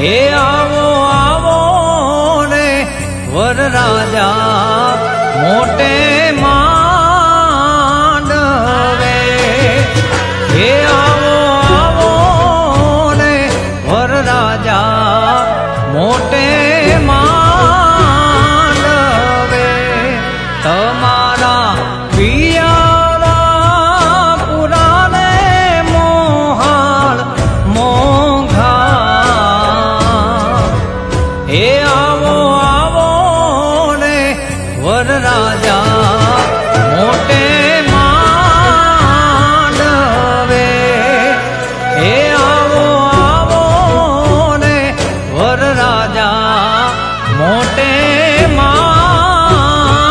હે આવો આવો રે વરરાજા મોટે માંડવે હે આવો આવો રે વરરાજા મોટે માંડવે તમારા પિયારા પુરાને મોહાળ મોંઘા હે આવો આવો રે વરરાજા મોટે માંડવે હે આવો આવો રે વરરાજા મોટે માંડવે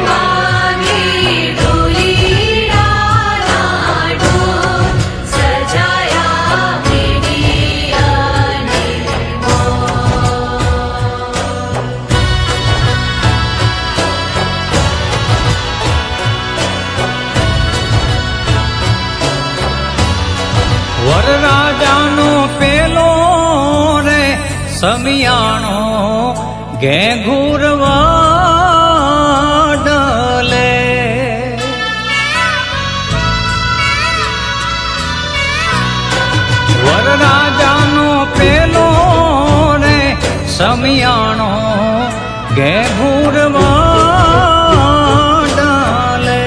વાગી ઢોલીડાના ઢોલ સજાયા મીડિયાને વરરાજાનો પેલો રે સમિયાણો ઘેઘુરવા ડલે વરરાજાનો પેલો રે સમિયાણો ઘેઘુરવા ડલે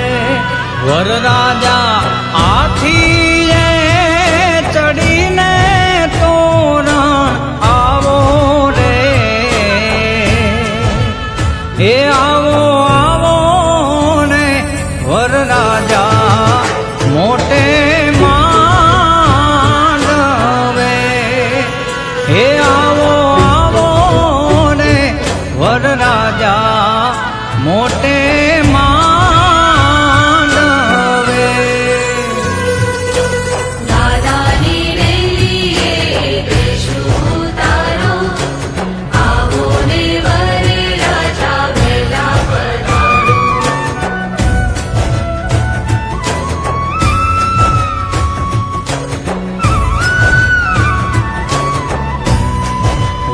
વરરાજા આથી ચડીને તોરણ આવો રે હે આવો આવો ને વરરાજા મોટે માંડવે હે આવો આવો ને વરરાજા મોટે માંડવે દાદાની રેલીએ દેશું તારો આવો ને વરરાજા વેલા પધારો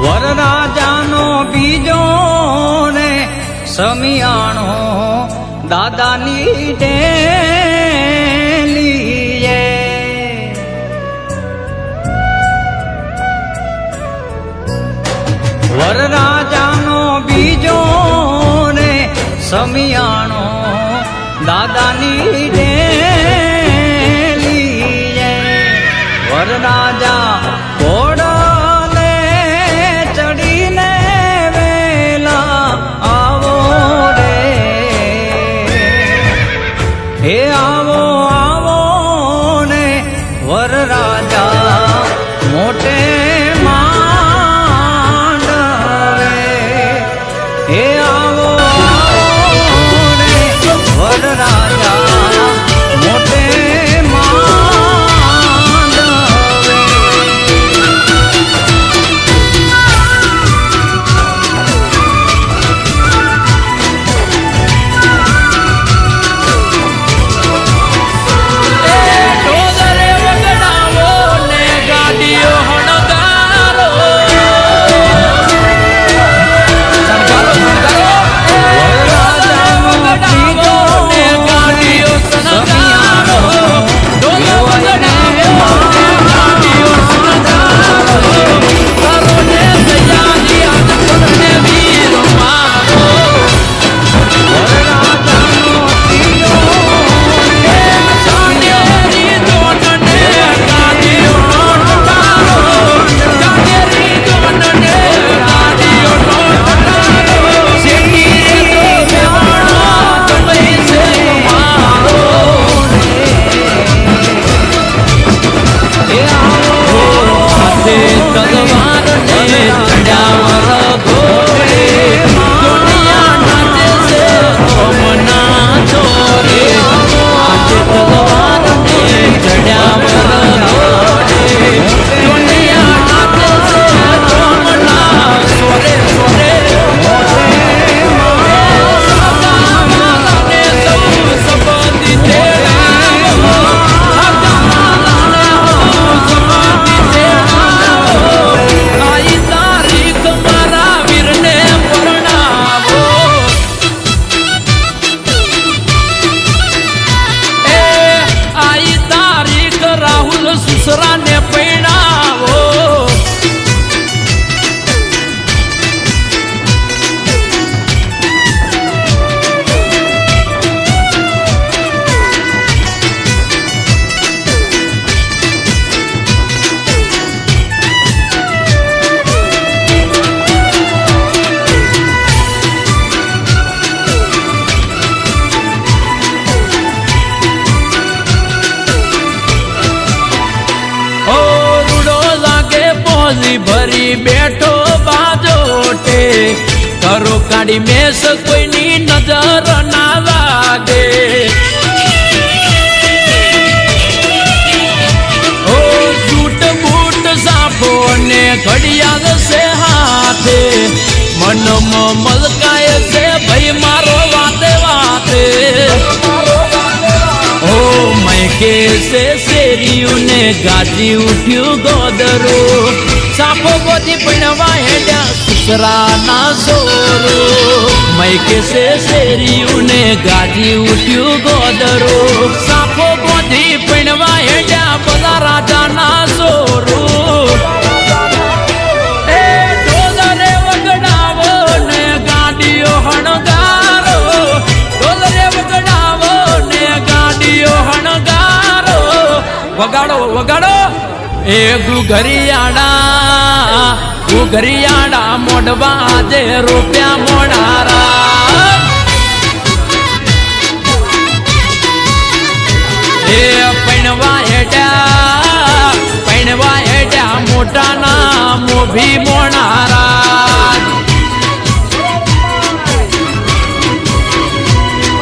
વરરાજાનો બીજો ને સમિયાણો દાદાની ડેલીએ વરરાજાનો બીજો ને સમિયાણો દાદાની ડેલીએ વરરાજા ઘોડલે ચડીને વેલા આવો રે હે આવો આવો ને વરરાજા મોટે માંડવે હે આવો આવો ને વરરાજા મોટે માંડવે મોજી ભરી બેઠો બાજોટે કરો કાઢી મેસ કોઈની નજર ના લાગે ઓ સૂટ બૂટ સાફો ને ઘડિયાળ છે હાથે મનમાં મલકાય છે ભાઈ મારો વાતે વાતે ઓ મૈકે से શેરીયું ને ગાજી ઉઠ્યું ગોદરો સાપો ગોદી પણવા હેડ્યા સસરા ના સોરો મૈકે से શેરીયું ને ગાજી ઉઠ્યું ગોદરો સાપો ગોદી પણવા હેડ્યા બધા રાજા ના સોરો એ ઢોલરે વગડાવો ને ગાડીઓ હણગારો ઢોલરે વગડાવો ને ગાડીઓ હણગારો વગાડો વગાડો એ ગુઘરિયાડા મોઢવા જે રૂપિયા મોડારા એ પૈણવા હેડ્યા મોટા ના મોભી મોણારા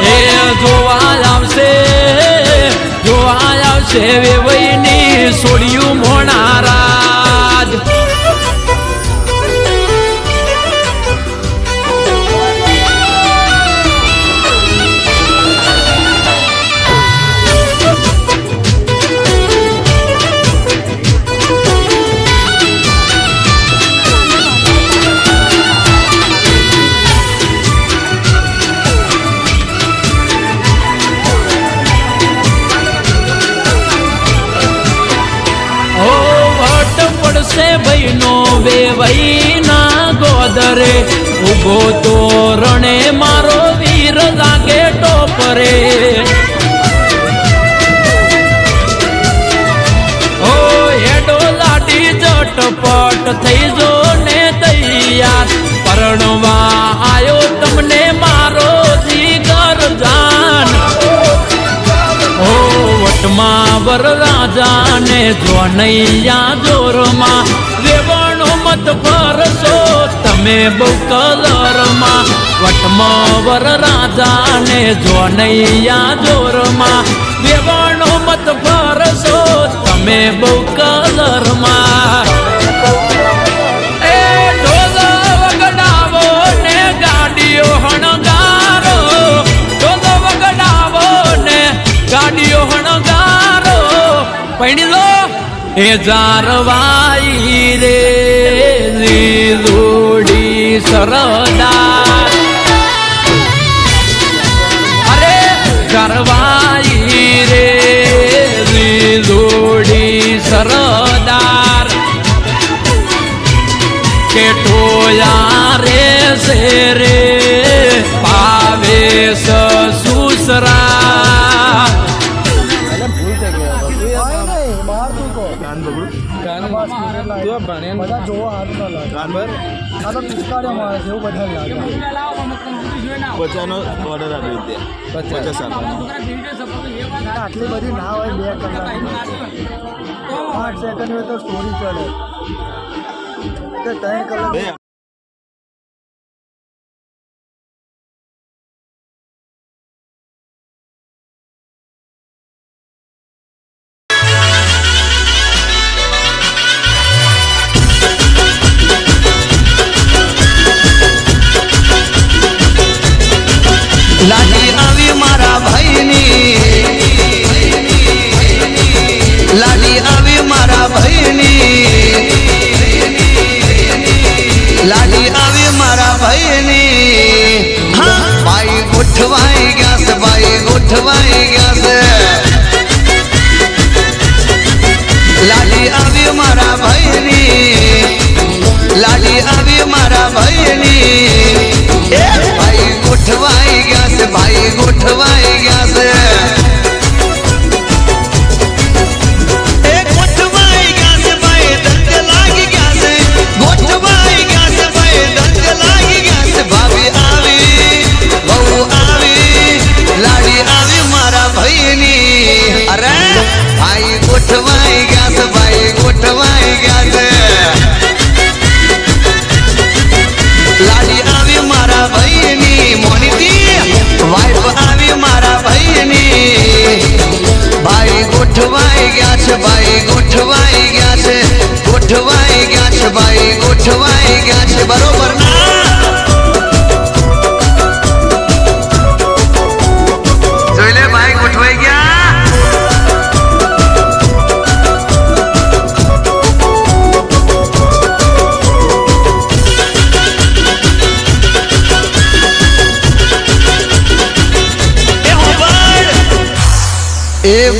એ જોવા આવશે વેવઈની સોડિયું મોણારાજ ભાઈનો વેવઈ ના ગોદરે ઉભો તો રણે મારો વીર લાગે ટોપરે ઓ હેડો લાડી ઝટપટ થઈ જો ને તૈયાર પરણવા આયો તમને મારો જીગર જાન ઓ વટમાં વર રાજા ને જોનૈયા જોરમાં વેવણો મત ફરશો તમે બહુ કલરમાં વટમાં વર રાજા ને જોનૈયા જોરમાં વેવણો મત ફરશો તમે બહુ કલરમાં એ ઢોલ વગડાવો ને ગાડીઓ હણગારો ઢોલ વગડાવો ને ગાડીઓ હણગારો પૈણી લો એ જારવાઈ રે લીલોડી સરદાર અરે જારવાઈ રે લીલોડી સરદાર કે ટોયા રે સે રે પાવે સસુસરા બચાનો ઓર્ડર આપી દે 50 આટલી બધી ના હોય 2 કલાક 5 સેકન્ડ હોય તો સ્ટોરી ચાલે કે 3 કલાક લાડી આવી મારા ભાઈની લાડી આવી મારા ભાઈની લાડી આવી મારા ભાઈની હા ભાઈ ગોઠવાઈ ગયા છે ભાઈ ગોઠવાઈ ગયા છે લાડી આવી મારા ભાઈની લાડી આવી મારા ભાઈની એ ભાઈ ગોઠવાઈ ગયા છે ભાઈ ગોઠવાઈ ગયા છે એ ગોઠવાઈ ગયા છે ભાઈ દંડ લાગી ગયા છે ગોઠવાઈ ગયા છે ભાઈ દંડ લાગી ગયા છે ભાભી આવી બહુ આવી લાડી આવી મારા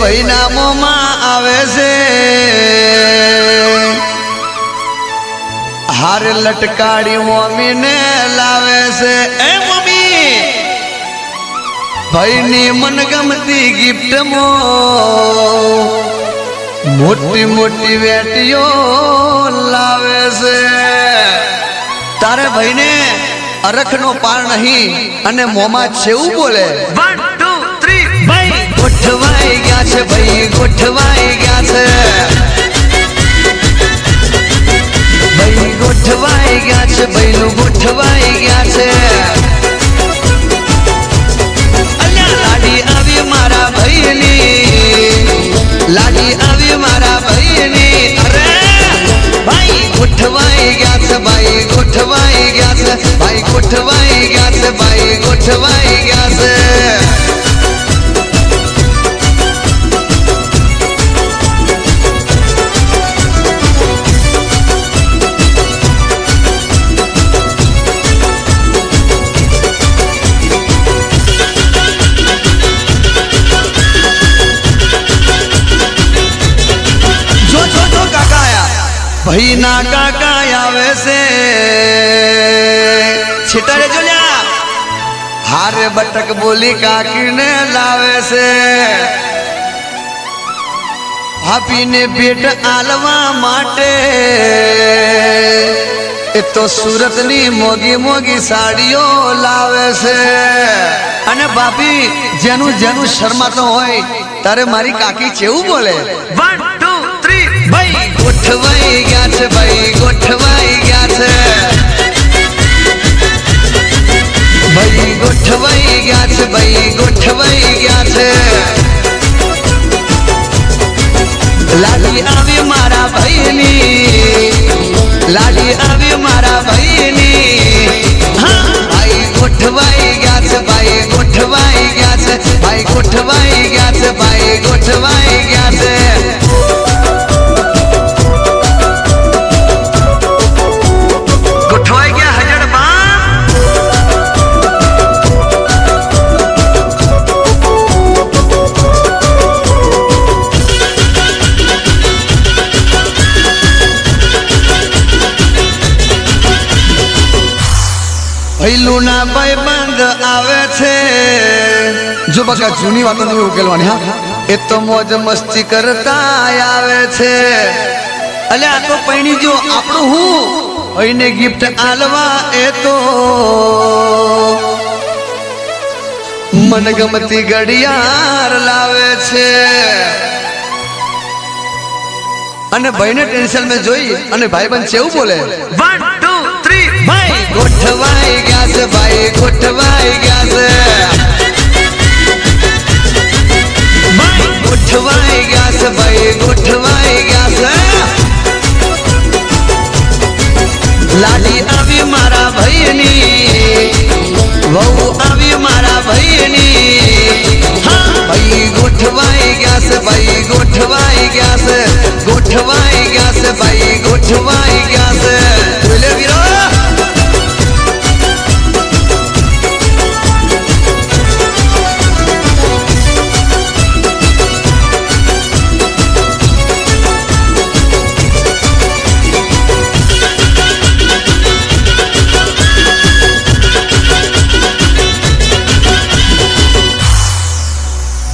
ભાઈ નામોમાં આવે છે હાર લટકાડી મમ્મીને લાવે છે એ મમ્મી ભાઈની મનગમતી ગિફ્ટમાં મોટી મોટી વેટીઓ લાવે છે તારે ભાઈને અરખનો પાર નહીં અને મોમાં છેવું બોલે 1 2 3 ભાઈ ગોઠવાઈ ગયા છે ભાઈ ગોઠવાઈ ગયા છે ભાઈ ગોઠવાઈ ગયા છે ભાઈનું ગોઠવાઈ ગયા છે અલ્યા લાડી આવી મારા ભાઈની લાડી આવી મારા ભાઈની અરે ભાઈ ગોઠવાઈ ગયા છે ભાઈ ગોઠવાઈ ગયા છે ભાઈ ગોઠવાઈ ગયા છે ભાઈ ગોઠવાઈ ગયા છે ભાઈ ના કાકા આવે છે છીટારે જોલ્યા હારે બટક બોલી કાકીને લાવે છે ભાભીને ભેટ આલવા માટે એ તો સુરતની મોગી મોગી સાડીઓ લાવે છે અને ભાભી જેનું જેનું શરમાતો હોય તારે મારી કાકી કેવું બોલે 1 2 3 ભાઈ ગોઠવાઈ ગયા છે ભાઈ ગોઠવાઈ ગયા છે ભાઈ ગોઠવાઈ ગયા છે ભાઈ ગોઠવાઈ ગયા છે લાડી આવી મારા ભાઈની લાડી આવી મારા ભાઈની હા ભાઈ ગોઠવાઈ ગયા છે ભાઈ ગોઠવાઈ ગયા છે ભાઈ ગોઠવાઈ ગયા છે ભાઈ ગોઠવાઈ ગયા છે ગોઠવાઈ ગયા હજડ ભૈલું ના ભાઈબંધ આવે છે જો બકા જૂની વાતો નહીં ઉકેલવાની હા એ તો મોજ મસ્તી કરતા આવે છે અલે આ તો પૈણી જો આપણું હું ભાઈને ગિફ્ટ આલવા એ તો મનગમતી ઘડિયાળ લાવે છે અને ભાઈને ટેન્શન में જોઈ અને ભાઈબંધ કેવું બોલે 1 2 3 ભાઈ ગોઠવાઈ ગયા છે ભાઈ ગોઠવાઈ ગયા છે ભાઈ ગોઠવાઈ ગયા છે ભાઈ ગોઠવાઈ ગયા છે લાડી આવી મારા ભાઈની વહુ આવી મારા ભાઈની હા ભાઈ ગોઠવાઈ ગયા છે ભાઈ ગોઠવાઈ ગયા છે ગોઠવાઈ ગયા છે ભાઈ ગોઠવાઈ ગયા છે બોલે વીરો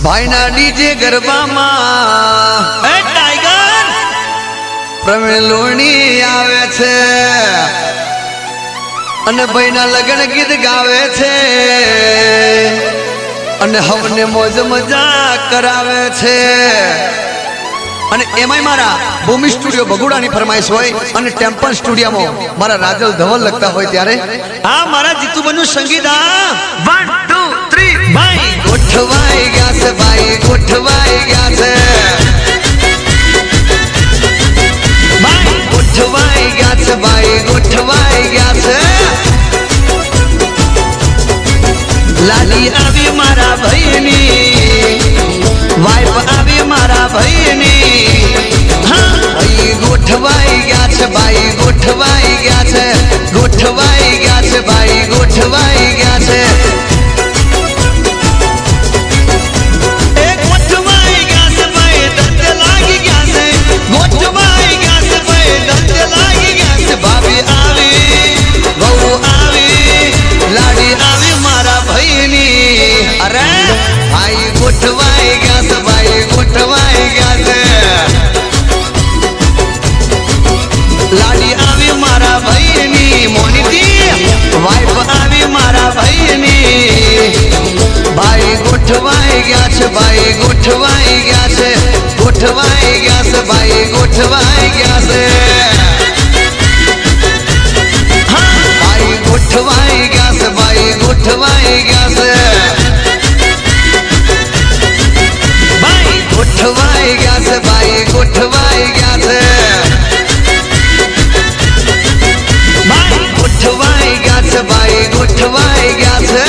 ભાઈ ના ડીજે ગરબામાં એ ટાઈગર પ્રવીણ લોણી આવે છે અને ભાઈ ના લગ્ન ગીત ગાવે છે અને હવને મોજ મજા કરાવે છે અને એમાંય મારા ભૂમિ સ્ટુડિયો બગુડાની ફરમાઈશ હોય અને ટેમ્પલ સ્ટુડિયોમાં મારા રાજલ ધવલ લગતા હોય ત્યારે આ મારા જીતુબનનું સંગીત આ 1 2 3 ભાઈ ગોઠવાઈ ગયા છે ભાઈ ગોઠવાઈ ગયા છે ભાઈ ગોઠવાઈ ગયા છે ભાઈ ગોઠવાઈ ગયા છે લાડી આવી મારા ભાઈની વાઇફ આવી મારા ભાઈની હા ભાઈ ગોઠવાઈ ગયા છે ભાઈ ગોઠવાઈ ગયા છે ગોઠવાઈ ગયા છે ભાઈ ગોઠવાઈ ગયા છે એ ગોઠવાઈ ગયા છે લાડી આવી મારા ભાઈની મોનીટી વાઈફ આવી મારા ભાઈની ભાઈ ગોઠવાઈ ગયા છે ભાઈ ગોઠવાઈ ગયા છે ગોઠવાઈ ગયા છે ભાઈ ગોઠવાઈ ગયા છે હા ભાઈ ગોઠવાઈ ગયા છે ભાઈ ગોઠવાઈ ગયા છે ભાઈ ગોઠવાઈ ગયા છે ભાઈ ગોઠવાઈ ગયા છે ભાઈ ગોઠવાઈ ગયા છે ભાઈ ગોઠવાઈ ગયા છે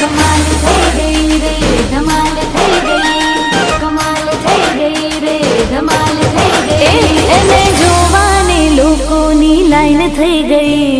કમાલ થઈ ગઈ રે ધમાલ થઈ ગઈ કમાલ થઈ ગઈ રે ધમાલ થઈ ગઈ એને જોવાને લોકોની લાઈન થઈ ગઈ